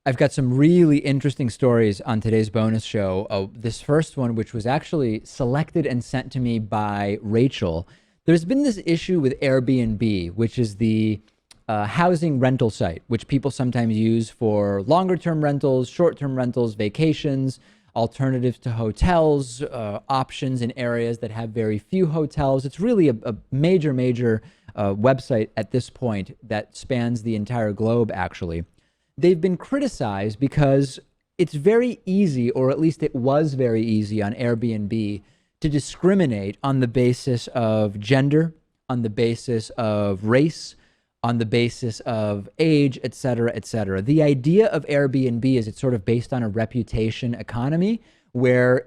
I've got some really interesting stories on today's bonus show. This first one, which was actually selected and sent to me by Rachel. There's been this issue with Airbnb, which is the housing rental site, which people sometimes use for longer term rentals, short term rentals, vacations, alternatives to hotels, options in areas that have very few hotels. It's really a major website at this point that spans the entire globe, actually. They've been criticized because it's very easy, or at least it was very easy on Airbnb, to discriminate on the basis of gender, on the basis of race, on the basis of age, et cetera, et cetera. The idea of Airbnb is it's sort of based on a reputation economy where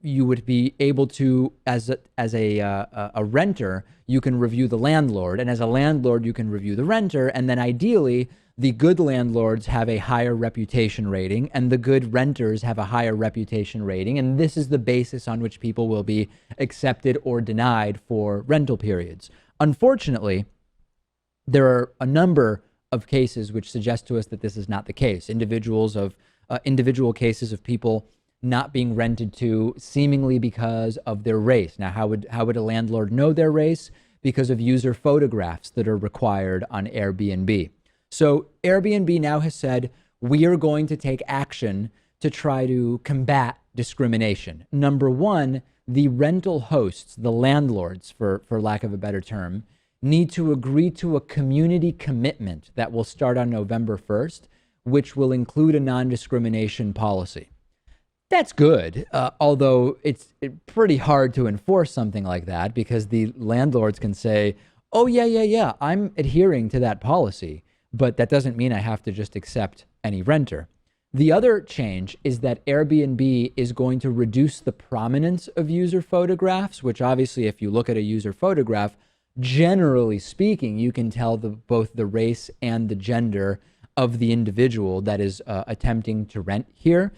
you would be able to, as a renter, you can review the landlord, and as a landlord, you can review the renter, and then ideally, the good landlords have a higher reputation rating and the good renters have a higher reputation rating. And this is the basis on which people will be accepted or denied for rental periods. Unfortunately, there are a number of cases which suggest to us that this is not the case. Individual cases of people not being rented to seemingly because of their race. Now, how would a landlord know their race? Because of user photographs that are required on Airbnb. So Airbnb now has said, we are going to take action to try to combat discrimination. Number one, the rental hosts, the landlords, for lack of a better term, need to agree to a community commitment that will start on November 1st, which will include a non-discrimination policy. That's good, although it's pretty hard to enforce something like that because the landlords can say, oh, yeah, I'm adhering to that policy. But that doesn't mean I have to just accept any renter. The other change is that Airbnb is going to reduce the prominence of user photographs, which obviously, if you look at a user photograph, generally speaking, you can tell both the race and the gender of the individual that is attempting to rent here.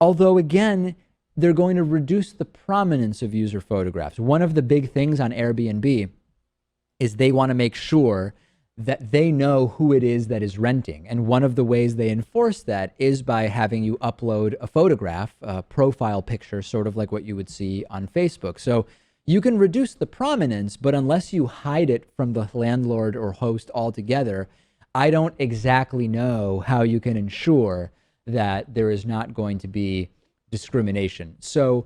Although, again, they're going to reduce the prominence of user photographs. One of the big things on Airbnb is they want to make sure that they know who it is that is renting. And one of the ways they enforce that is by having you upload a photograph, a profile picture, sort of like what you would see on Facebook. So you can reduce the prominence, but unless you hide it from the landlord or host altogether, I don't exactly know how you can ensure that there is not going to be discrimination. So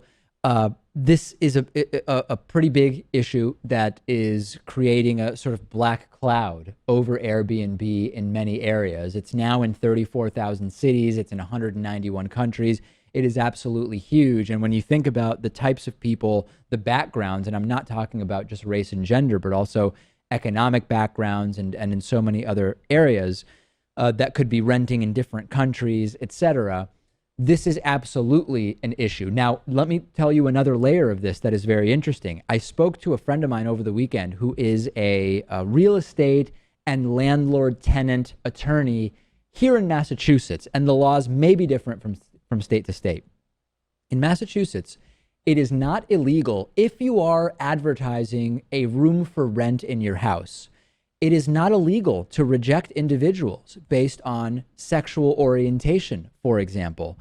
this is a pretty big issue that is creating a sort of black cloud over Airbnb in many areas. It's now in 34,000 cities. It's in 191 countries. It is absolutely huge. And when you think about the types of people, the backgrounds, and I'm not talking about just race and gender, but also economic backgrounds and in so many other areas that could be renting in different countries, et cetera, this is absolutely an issue. Now, let me tell you another layer of this that is very interesting. I spoke to a friend of mine over the weekend who is a real estate and landlord-tenant attorney here in Massachusetts, and the laws may be different from state to state. In Massachusetts, it is not illegal if you are advertising a room for rent in your house. It is not illegal to reject individuals based on sexual orientation, for example.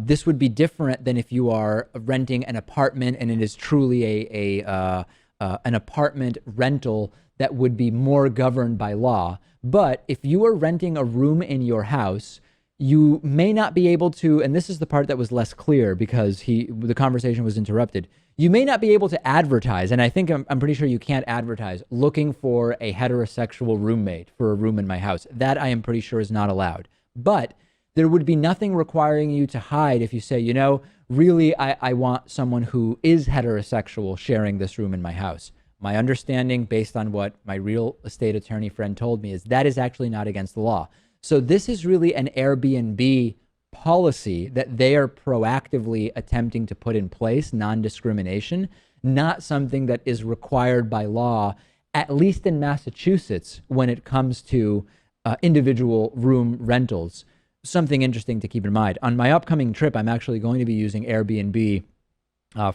This would be different than if you are renting an apartment and it is truly an apartment rental that would be more governed by law. But if you are renting a room in your house, you may not be able to, and this is the part that was less clear because the conversation was interrupted. You may not be able to advertise, and I think I'm pretty sure you can't advertise looking for a heterosexual roommate for a room in my house. That I am pretty sure is not allowed. But there would be nothing requiring you to hide if you say, you know, really, I want someone who is heterosexual sharing this room in my house. My understanding, based on what my real estate attorney friend told me, is that is actually not against the law. So this is really an Airbnb policy that they are proactively attempting to put in place, non-discrimination, not something that is required by law, at least in Massachusetts, when it comes to individual room rentals. Something interesting to keep in mind. On my upcoming trip, I'm actually going to be using Airbnb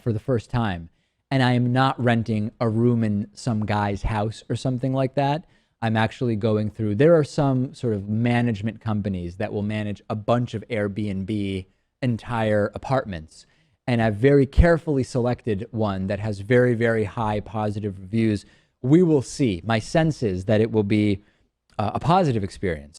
for the first time, and I am not renting a room in some guy's house or something like that. I'm actually going through, there are some sort of management companies that will manage a bunch of Airbnb entire apartments. And I've very carefully selected one that has very, very high positive reviews. We will see. My sense is that it will be a positive experience.